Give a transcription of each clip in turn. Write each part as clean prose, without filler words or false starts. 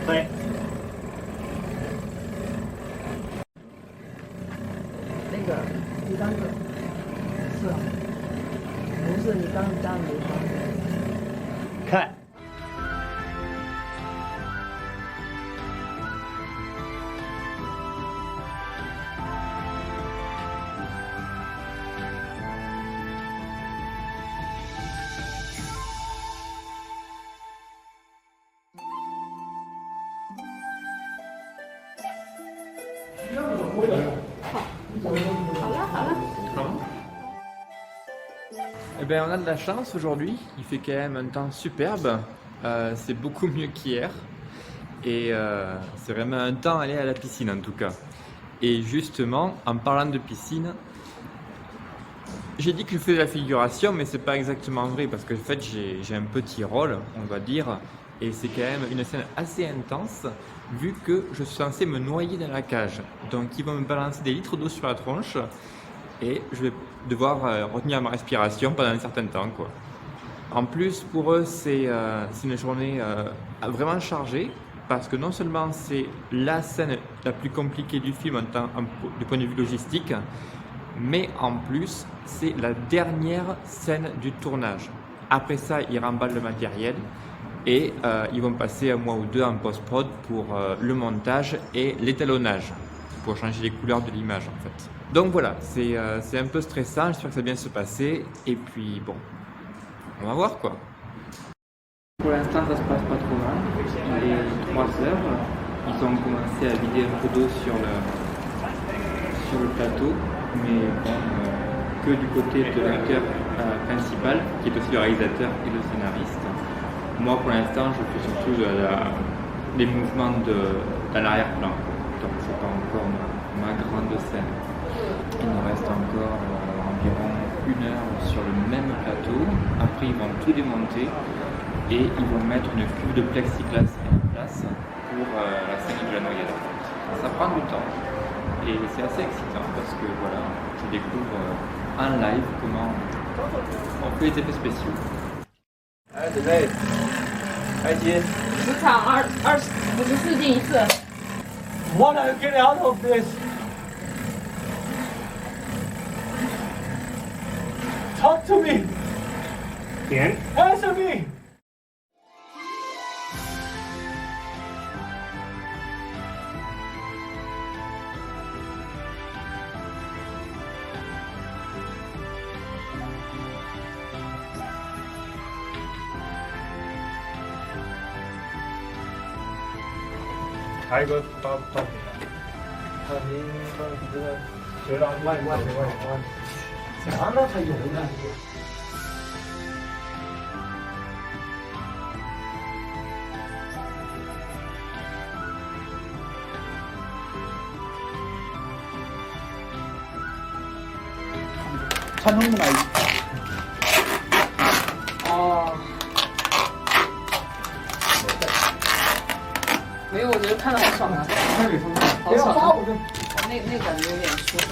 对。那个，你刚刚是啊，不是你刚加没发？看。Eh ben, on a de la chance aujourd'hui, il fait quand même un temps superbe, c'est beaucoup mieux qu'hier et c'est vraiment un temps à aller à la piscine en tout cas. Et justement, en parlant de piscine, j'ai dit que je faisais la figuration mais c'est pas exactement vrai parce que en fait j'ai un petit rôle, on va dire, et c'est quand même une scène assez intense vu que je suis censé me noyer dans la cage. Donc ils vont me balancer des litres d'eau sur la tronche et je vais devoir retenir ma respiration pendant un certain temps, quoi. En plus, pour eux, c'est une journée vraiment chargée parce que non seulement c'est la scène la plus compliquée du film du point de vue logistique, mais en plus, c'est la dernière scène du tournage. Après ça, ils remballent le matériel et ils vont passer un mois ou deux en post-prod pour le montage et l'étalonnage, pour changer les couleurs de l'image en fait. Donc voilà, c'est un peu stressant, j'espère que ça va bien se passer, et puis bon, on va voir quoi. Pour l'instant ça se passe pas trop mal, il est 3 heures, ils ont commencé à vider un peu d'eau sur le plateau, mais bon, que du côté de l'acteur principal, qui est aussi le réalisateur et le scénariste. Moi pour l'instant je fais surtout les mouvements dans l'arrière-plan, donc c'est pas encore ma grande scène. Il nous reste encore environ 1 heure sur le même plateau. Après, ils vont tout démonter et ils vont mettre une cuve de plexiglas en place pour la scène de la noyade. Ça prend du temps et c'est assez excitant parce que voilà, je découvre en live comment on fait les effets spéciaux. Allez, 准备，开机。时长54进1次。 What are you getting out of this? Talk to me. 点 Answer me. 还有一个照片，他您这个学长外，啥呢？他有呢。川东的来。哦。 没有，我觉得看得好爽啊，好爽啊！那感觉有点舒爽。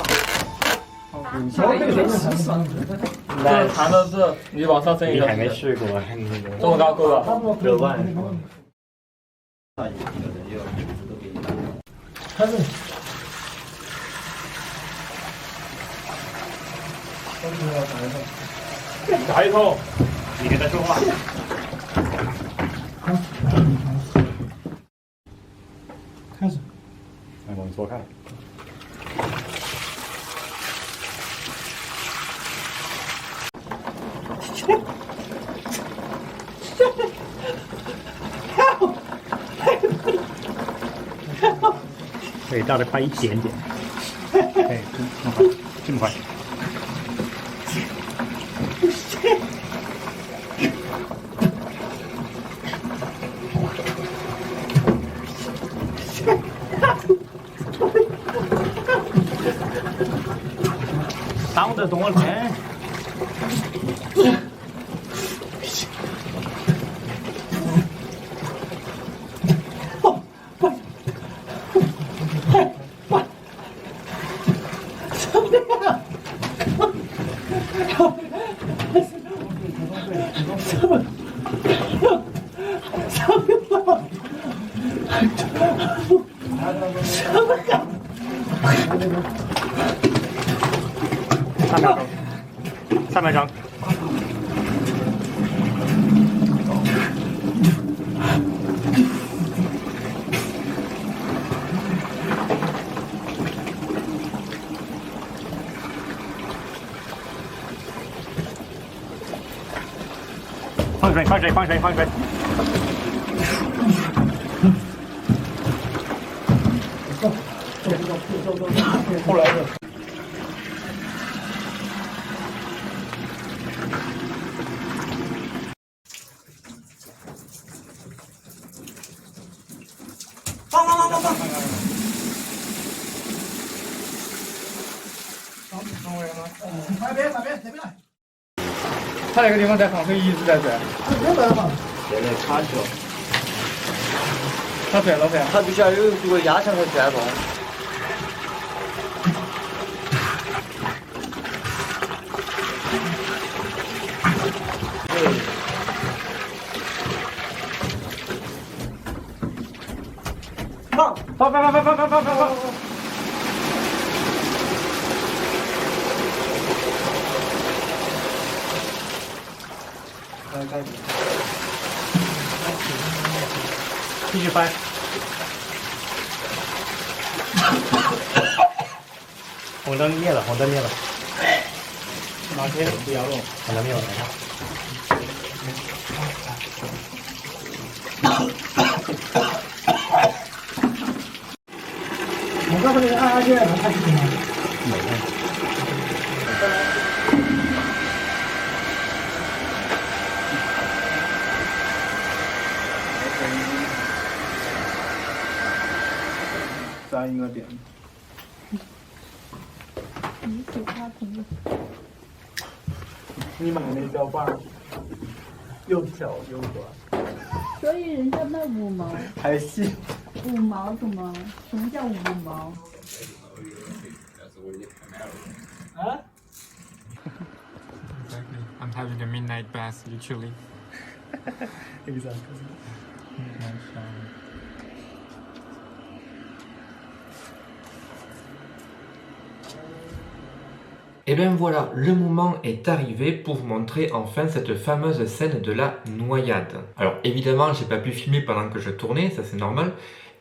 那弹到这，你往上升一个。你还没试过，这么高够了？2万。他是。打一通，你跟他说话。开始，往左看。可以倒得快一点点。哎，这么快。耽误得多了。3秒钟。放水，放水，放水，放水。后来的。他那个地方在放水，一直在转。现在卡住了，他转了噻。它必须要有足够压强才转动。放！继续翻。红灯灭了，红灯灭了。拿铁不要弄。红灯灭了。我告诉你，按键能开启吗？没有。3个点。你买那标棒，又挑又短。所以人家卖5毛。还细。5毛怎么？什么叫5毛？啊 Exactly. I'm having a midnight bath, literally. Exactly. Et bien voilà, le moment est arrivé pour vous montrer enfin cette fameuse scène de la noyade. Alors évidemment, j'ai pas pu filmer pendant que je tournais, ça c'est normal,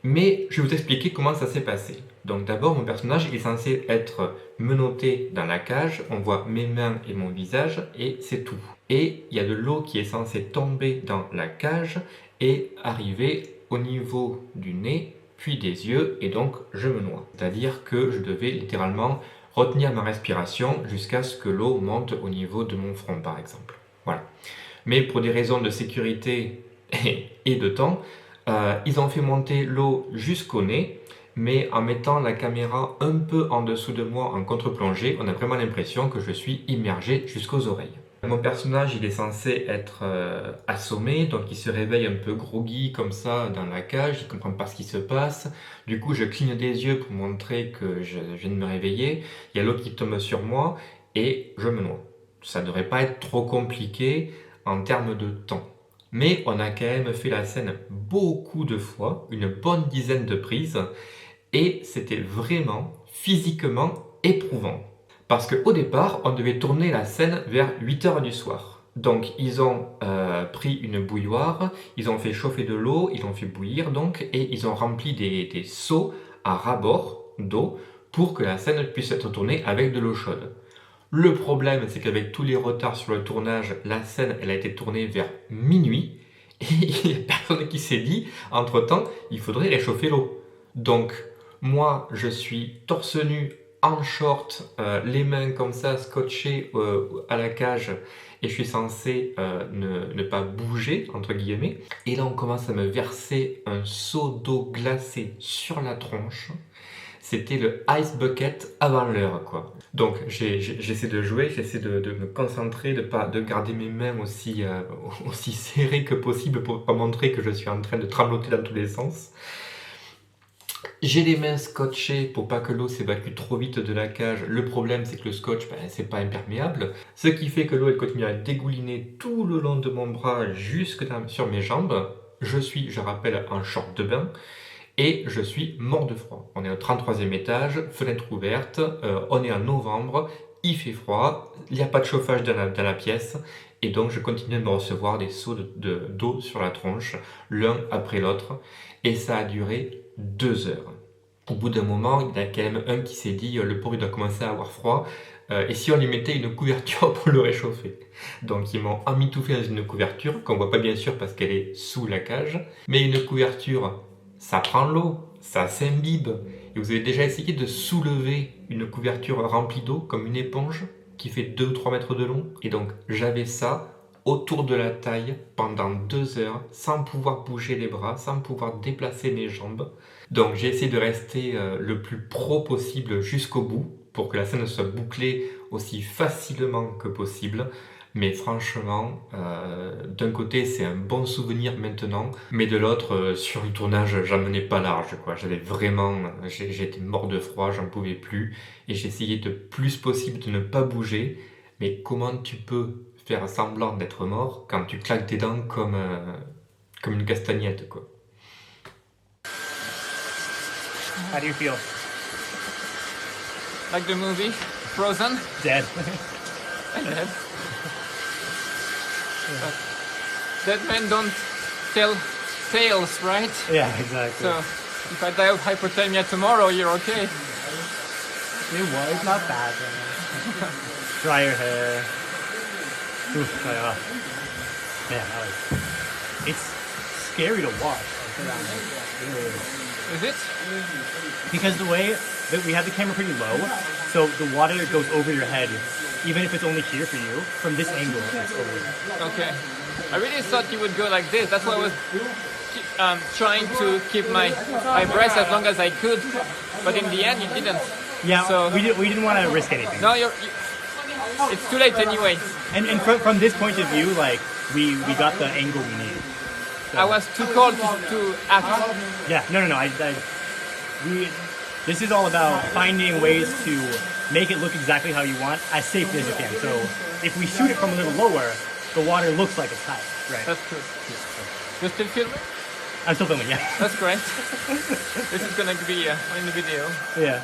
mais je vais vous expliquer comment ça s'est passé. Donc d'abord, mon personnage est censé être menotté dans la cage, on voit mes mains et mon visage, et c'est tout. Et il y a de l'eau qui est censée tomber dans la cage et arriver au niveau du nez, puis des yeux, et donc je me noie. C'est-à-dire que je devais littéralement retenir ma respiration jusqu'à ce que l'eau monte au niveau de mon front, par exemple. Voilà. Mais pour des raisons de sécurité et de temps, ils ont fait monter l'eau jusqu'au nez, mais en mettant la caméra un peu en dessous de moi en contre-plongée, on a vraiment l'impression que je suis immergé jusqu'aux oreilles. Mon personnage, il est censé être assommé, donc il se réveille un peu groggy comme ça dans la cage, il ne comprend pas ce qui se passe. Du coup, je cligne des yeux pour montrer que je viens de me réveiller. Il y a l'eau qui tombe sur moi et je me noie. Ça ne devrait pas être trop compliqué en termes de temps. Mais on a quand même fait la scène beaucoup de fois, une bonne dizaine de prises, et c'était vraiment physiquement éprouvant. Parce qu'au départ, on devait tourner la scène vers 8 h du soir. Donc ils ont pris une bouilloire, ils ont fait chauffer de l'eau, ils l'ont fait bouillir donc, et ils ont rempli des seaux à ras-bord d'eau pour que la scène puisse être tournée avec de l'eau chaude. Le problème, c'est qu'avec tous les retards sur le tournage, la scène elle a été tournée vers minuit, et il n'y a personne qui s'est dit, entre-temps, il faudrait réchauffer l'eau. Donc moi, je suis torse nu, en short, les mains comme ça scotchées à la cage et je suis censé ne pas bouger entre guillemets, et là on commence à me verser un seau d'eau glacée sur la tronche. C'était le ice bucket avant l'heure quoi. Donc j'essaie de jouer, j'essaie de me concentrer, de garder mes mains aussi serrées que possible pour pas montrer que je suis en train de trembloter dans tous les sens. J'ai les mains scotchées pour pas que l'eau s'évacue trop vite de la cage. Le problème c'est que le scotch, c'est pas imperméable. Ce qui fait que l'eau elle continue à dégouliner tout le long de mon bras jusque sur mes jambes. Je suis, je rappelle, en short de bain. Et je suis mort de froid. On est au 33e étage, fenêtre ouverte, on est en novembre, il fait froid, il n'y a pas de chauffage dans la pièce, et donc je continue de me recevoir des seaux d'eau sur la tronche, l'un après l'autre, et ça a duré 2 heures. Au bout d'un moment, il y en a quand même un qui s'est dit le pauvre il doit commencer à avoir froid, et si on lui mettait une couverture pour le réchauffer. Donc ils m'ont emmitouflé dans une couverture, qu'on voit pas bien sûr parce qu'elle est sous la cage, mais une couverture, ça prend l'eau, ça s'imbibe. Et vous avez déjà essayé de soulever une couverture remplie d'eau comme une éponge qui fait 2-3 mètres de long? Et donc j'avais ça autour de la taille pendant 2 heures sans pouvoir bouger les bras, sans pouvoir déplacer mes jambes. Donc j'ai essayé de rester le plus pro possible jusqu'au bout pour que la scène soit bouclée aussi facilement que possible. Mais franchement, d'un côté c'est un bon souvenir maintenant, mais de l'autre, sur le tournage, j'en menais pas large, quoi. J'avais vraiment, j'étais mort de froid, j'en pouvais plus, et j'essayais de plus possible de ne pas bouger. Mais comment tu peux faire semblant d'être mort quand tu claques tes dents comme une castagnette, quoi. How do you feel? Like the movie Frozen. Dead. Dead. Dead men don't tell tales, right? Yeah, exactly. So if I die of hypothermia tomorrow, you're okay. It's not bad. Dry your hair. Oof, dry it off. Man, it's scary to watch. Is it? Because the way that we have the camera pretty low, so the water goes over your head, even if it's only here for you. From this angle, it's over. Okay. I really thought you would go like this. That's why I was trying to keep my breath as long as I could. But in the end, you didn't. Yeah, So- we didn't want to risk anything. No, it's too late anyway. And from this point of view, like we got the angle we needed. I was too cold to act. Yeah, no. This is all about finding ways to make it look exactly how you want, as safely as you can. So if we shoot it from a little lower, the water looks like it's high. Right. That's true. You still filming? I'm still filming, yeah. That's great. This is gonna be in the video. Yeah.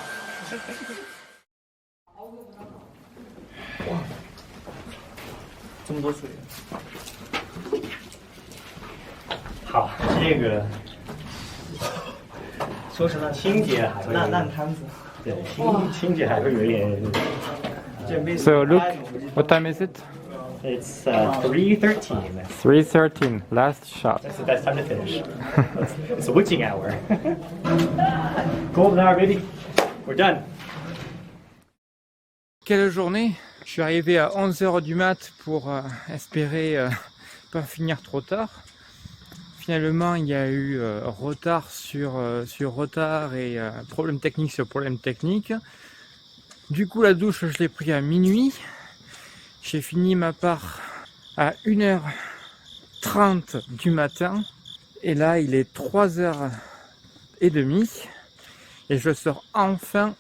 这么多水。好，这个说实话，清洁还会烂摊子。对，清洁还会有一点。 So look, what time is it? It's 3:13. 3:13, last shot. That's the best time to finish. It's a witching hour. Golden hour, baby. We're done. Quelle journée! Je suis arrivé à 11h du mat pour espérer pas finir trop tard. Finalement, il y a eu retard sur retard et problème technique sur problème technique. Du coup, la douche, je l'ai pris à minuit. J'ai fini ma part à 1h30 du matin. Et là, il est 3h30 et je sors enfin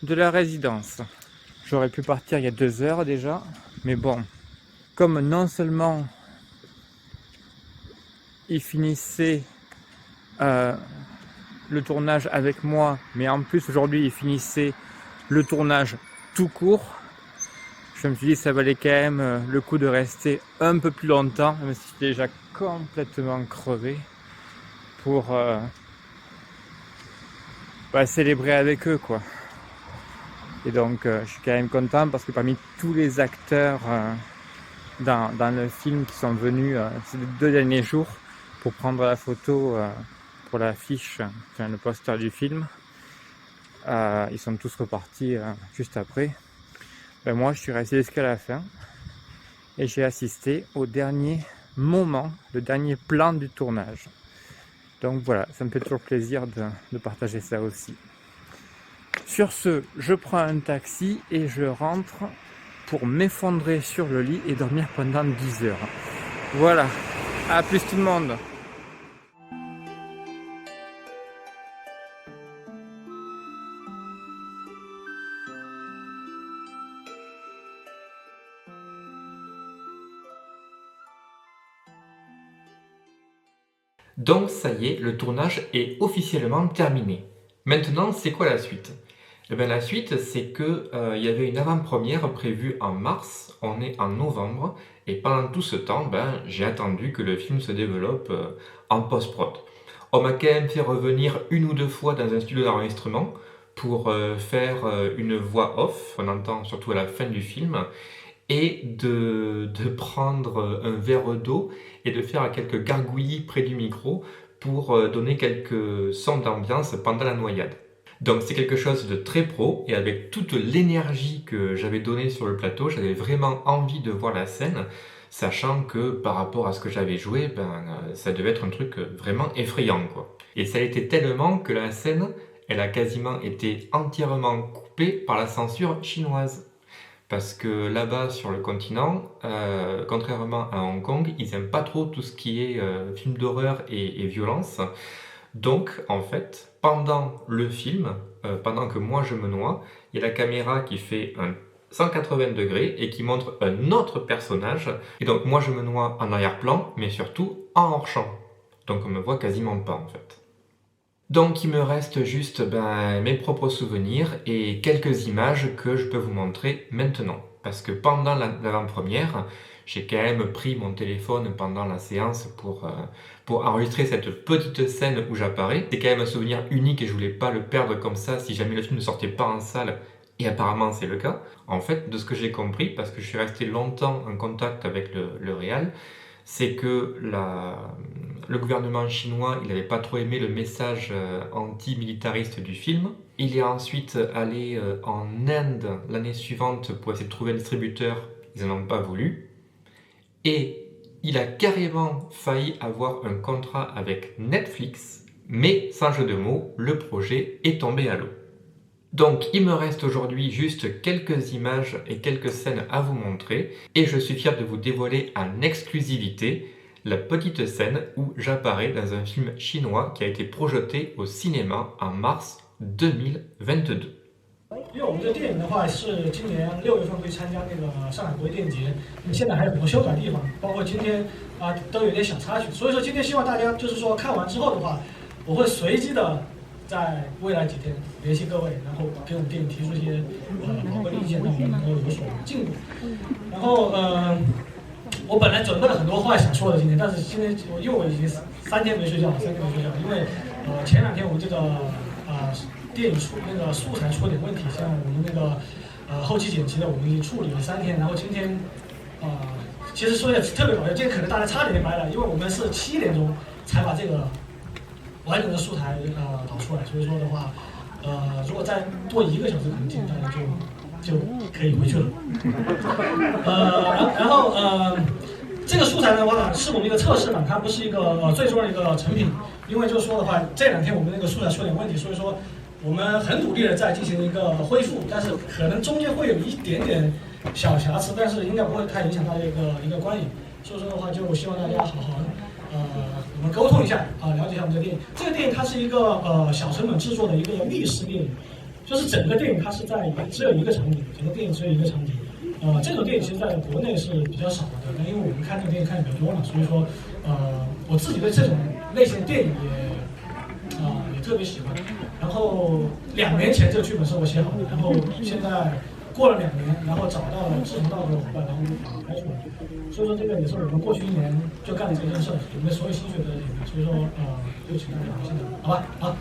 de la résidence. J'aurais pu partir il y a 2 heures déjà, mais bon, comme non seulement il finissait le tournage avec moi, mais en plus aujourd'hui il finissait le tournage tout court, je me suis dit que ça valait quand même le coup de rester un peu plus longtemps, même si j'étais déjà complètement crevé, pour célébrer avec eux, quoi. Et donc je suis quand même content parce que parmi tous les acteurs dans le film qui sont venus ces 2 derniers jours pour prendre la photo pour l'affiche, enfin le poster du film, ils sont tous repartis juste après. Ben moi je suis resté jusqu'à la fin et j'ai assisté au dernier moment, le dernier plan du tournage. Donc voilà, ça me fait toujours plaisir de partager ça aussi. Sur ce, je prends un taxi et je rentre pour m'effondrer sur le lit et dormir pendant 10 heures. Voilà, à plus tout le monde. Donc ça y est, le tournage est officiellement terminé. Maintenant, c'est quoi la suite? Eh bien, la suite, c'est que il y avait une avant-première prévue en mars, on est en novembre, et pendant tout ce temps, j'ai attendu que le film se développe en post-prod. On m'a quand même fait revenir 1 ou 2 fois dans un studio d'enregistrement pour faire une voix off, on entend surtout à la fin du film, et de prendre un verre d'eau et de faire quelques gargouillis près du micro pour donner quelques sons d'ambiance pendant la noyade. Donc c'est quelque chose de très pro, et avec toute l'énergie que j'avais donnée sur le plateau, j'avais vraiment envie de voir la scène, sachant que par rapport à ce que j'avais joué, ça devait être un truc vraiment effrayant, quoi. Et ça a été tellement que la scène, elle a quasiment été entièrement coupée par la censure chinoise. Parce que là-bas, sur le continent, contrairement à Hong Kong, ils n'aiment pas trop tout ce qui est film d'horreur et violence. Donc, en fait, pendant le film, pendant que moi je me noie, il y a la caméra qui fait un 180 degrés et qui montre un autre personnage. Et donc, moi je me noie en arrière-plan, mais surtout en hors-champ. Donc, on me voit quasiment pas, en fait. Donc il me reste juste mes propres souvenirs et quelques images que je peux vous montrer maintenant. Parce que pendant l'avant-première, j'ai quand même pris mon téléphone pendant la séance pour enregistrer cette petite scène où j'apparais. C'est quand même un souvenir unique et je voulais pas le perdre comme ça si jamais le film ne sortait pas en salle. Et apparemment c'est le cas. En fait, de ce que j'ai compris, parce que je suis resté longtemps en contact avec le réal, c'est que le gouvernement chinois, il n'avait pas trop aimé le message anti-militariste du film. Il est ensuite allé en Inde l'année suivante pour essayer de trouver un distributeur. Ils n'en ont pas voulu. Et il a carrément failli avoir un contrat avec Netflix, mais sans jeu de mots, le projet est tombé à l'eau. Donc il me reste aujourd'hui juste quelques images et quelques scènes à vous montrer, et je suis fier de vous dévoiler en exclusivité la petite scène où j'apparais dans un film chinois qui a été projeté au cinéma en mars 2022. 因为我们这电影的话是今年6月份会参加那个上海国际电影节，现在还有很多修改地方，包括今天都有点小插曲，所以说今天希望大家就是说看完之后的话，我会随机的在未来几天联系各位，然后给我们电影提出一些宝贵的意见，让我们能够有所进步。然后我本来准备了很多话想说的今天，但是今天因为我已经3天没睡觉，因为前2天我们这个电影那个素材出了点问题，像我们那个后期剪辑的我们已经处理了3天，然后今天其实说也特别搞笑，今天可能大家差点就白了，因为我们是7点钟才把这个完整的素材导出来，所以说的话如果再多1个小时，可能今天大家就可以回去了。然后这个素材的话是我们一个测试版，它不是一个最终的一个成品，因为就是说的话这2天我们那个素材出了点问题，所以说我们很努力的在进行一个恢复，但是可能中间会有一点点小瑕疵，但是应该不会太影响到一个观影，所以说的话就希望大家好好我们沟通一下了解一下我们这个电影。这个电影它是一个小成本制作的一个历史电影，就是整个电影它是在只有1个场景，整个电影只有1个场景。这种电影其实在国内是比较少的，但因为我们看这个电影看的比较多嘛，所以说我自己对这种类型的电影也特别喜欢。然后2年前这个剧本是我写好的，然后现在过了2年，然后找到了志同道合的伙伴，然后拍出来。所以说这个也是我们过去1年就干了这件事，我们所有心血的里面，所以说就请大家现在好吧，好。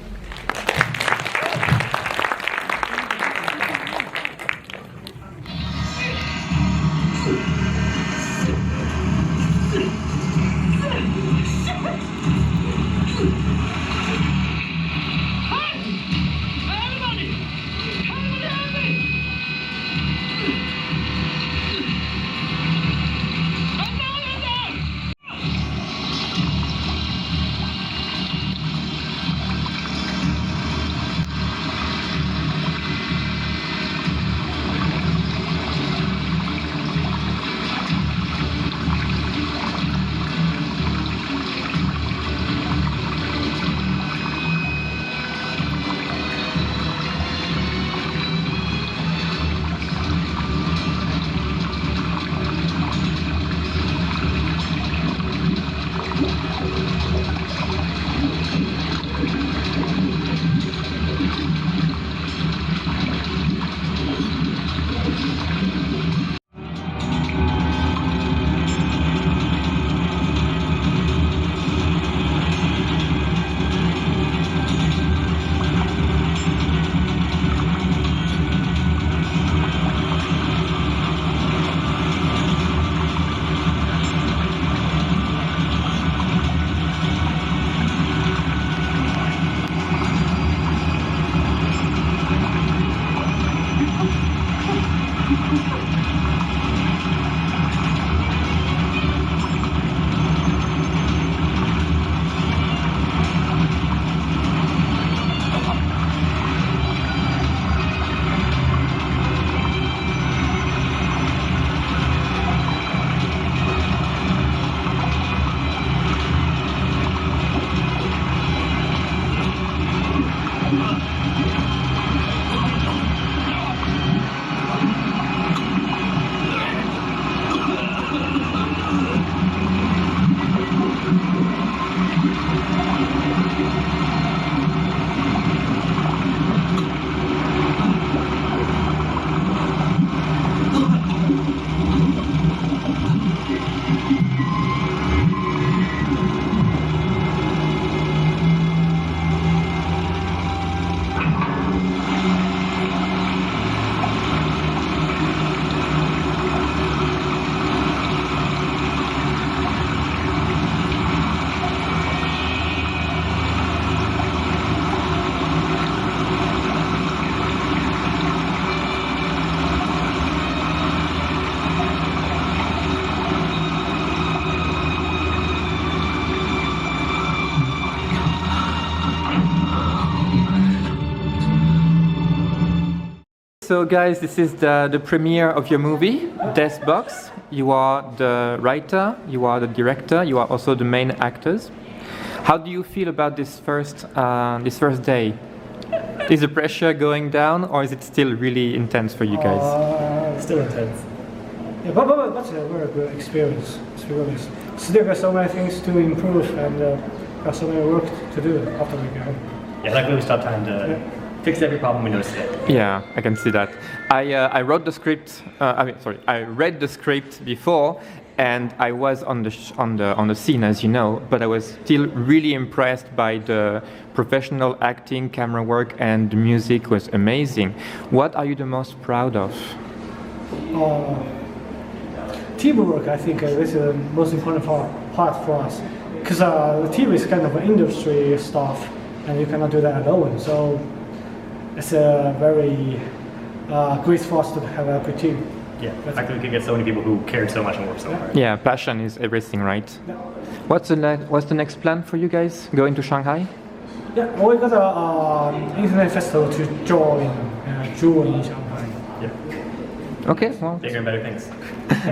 So guys, this is the premiere of your movie, Death Box. You are the writer, you are the director, you are also the main actors. How do you feel about this first day? Is the pressure going down, or is it still really intense for you guys? Still intense. Yeah, but that's a very good experience, to be honest. Still got so many things to improve and got so many work to do after we go. Yeah, like really stop time to fix every problem we noticed today. Yeah, I can see that. I wrote the script. I read the script before, and I was on the scene, as you know. But I was still really impressed by the professional acting, camera work, and the music was amazing. What are you the most proud of? Teamwork, I think, this is the most important part for us, because the team is kind of industry stuff, and you cannot do that alone. So it's a very great for us to have a good team. Yeah, the fact that we could get so many people who cared so much and worked so hard. Yeah, passion is everything, right? Yeah. What's the next plan for you guys? Going to Shanghai? Yeah, we got an internet festival to join June in Shanghai. Yeah. Okay, well, Bigger and better things.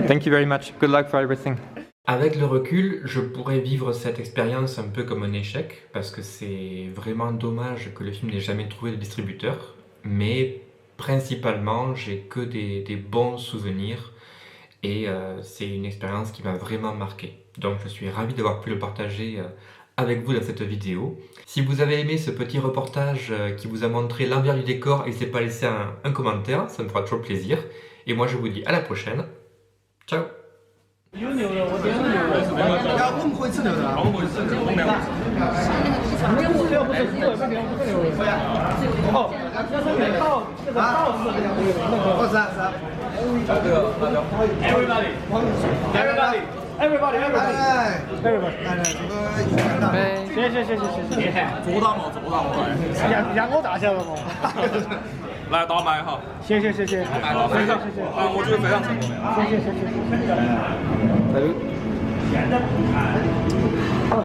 thank you very much. Good luck for everything. Avec le recul, je pourrais vivre cette expérience un peu comme un échec, parce que c'est vraiment dommage que le film n'ait jamais trouvé de distributeur, mais principalement j'ai que des bons souvenirs, et c'est une expérience qui m'a vraiment marqué. Donc je suis ravi d'avoir pu le partager avec vous dans cette vidéo. Si vous avez aimé ce petit reportage qui vous a montré l'envers du décor, n'hésitez pas à laisser un commentaire, ça me fera toujours plaisir. Et moi je vous dis à la prochaine. Ciao. Everybody. 谢谢。左打毛，让我打下了嘛。来打麦哈。谢谢。我觉得非常成功。谢谢。